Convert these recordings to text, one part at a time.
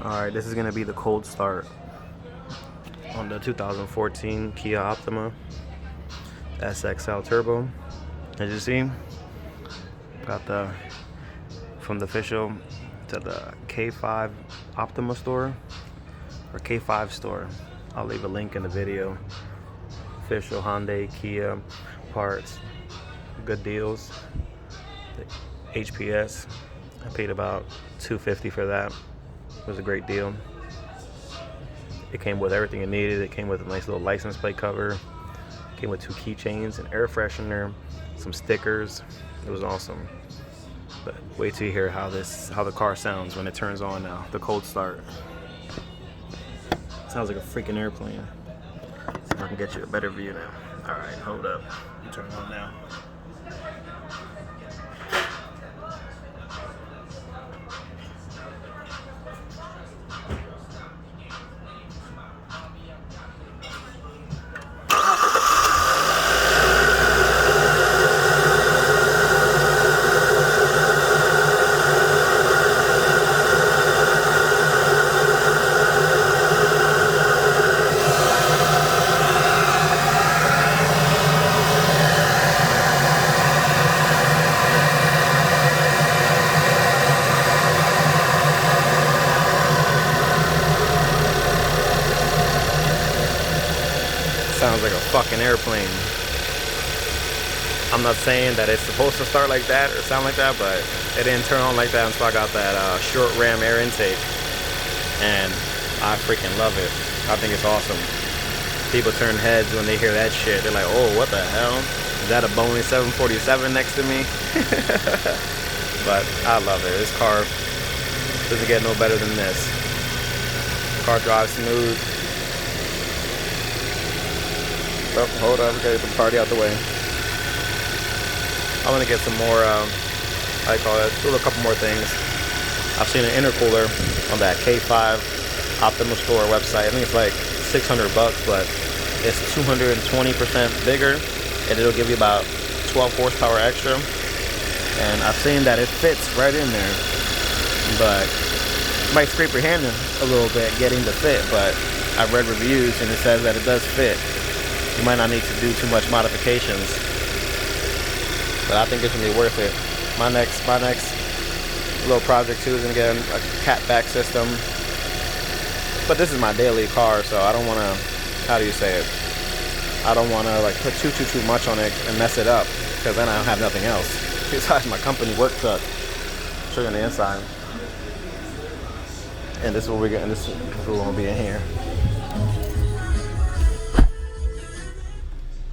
Alright, this is gonna be the cold start on the 2014 Kia Optima SXL Turbo. As you see, got the from the official to the K5 Optima store or K5 store. I'll leave a link in the video. Official Hyundai, Kia parts, good deals. The HPS, I paid about $250 for that. It was a great deal. It came with everything it needed. It came with a nice little license plate cover. It came with 2 keychains, an air freshener, some stickers. It was awesome. But wait till you hear how the car sounds when it turns on now. The cold start. Sounds like a freaking airplane. See if I can get you a better view now. All right, hold up. Turn it on now. Sounds like a fucking airplane. I'm not saying that it's supposed to start like that or sound like that, but it didn't turn on like that until I got that short ram air intake, and I freaking love it. I think it's awesome. People turn heads when they hear that shit. They're like, oh, what the hell? Is that a Boeing 747 next to me? But I love it. This car doesn't get no better than this. Car drives smooth. Oh, hold on, okay, the party out the way. I'm gonna get some more, I call it, do a couple more things. I've seen an intercooler on that K5 Optima store website. I think it's like $600, but it's 220% bigger, and it'll give you about 12 horsepower extra. And I've seen that it fits right in there, but you might scrape your hand a little bit getting the fit, but I've read reviews and it says that it does fit. You might not need to do too much modifications, but I think it's gonna be worth it. My next little project too is gonna get a cat back system. But this is my daily car, so I don't wanna, how do you say it? I don't wanna like put too much on it and mess it up, because then I don't have nothing else besides my company work truck. I'll show you on the inside. And this is what we're getting. This is what we're gonna be in here.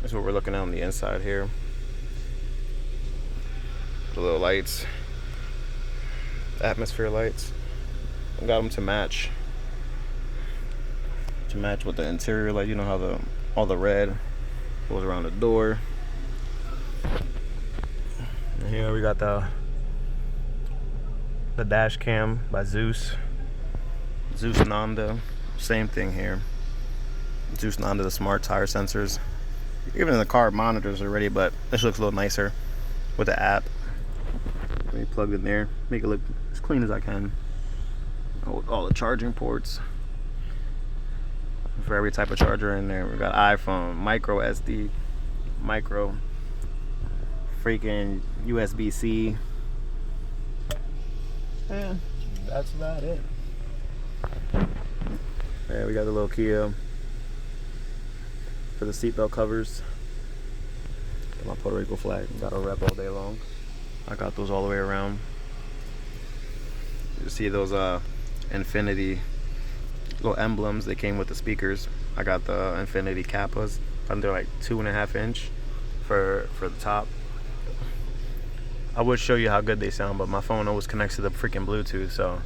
This is what we're looking at on the inside here. The little lights, atmosphere lights. I got them to match with the interior. Like, you know how all the red goes around the door. And here we got the dash cam by Zeus Nanda. Same thing here. Zeus Nanda, the smart tire sensors. Even in the car, monitors already, but this looks a little nicer with the app. Let me plug it in there, make it look as clean as I can. All the charging ports for every type of charger in there. We got iPhone, micro SD, micro, freaking USB-C. And that's about it. Yeah, we got the little Kia for the seatbelt covers. Got my Puerto Rico flag. Got a rep all day long. I got those all the way around. You see those Infinity little emblems? They came with the speakers. I got the Infinity Kappas. They're like 2.5 inch for the top. I would show you how good they sound, but my phone always connects to the freaking Bluetooth, so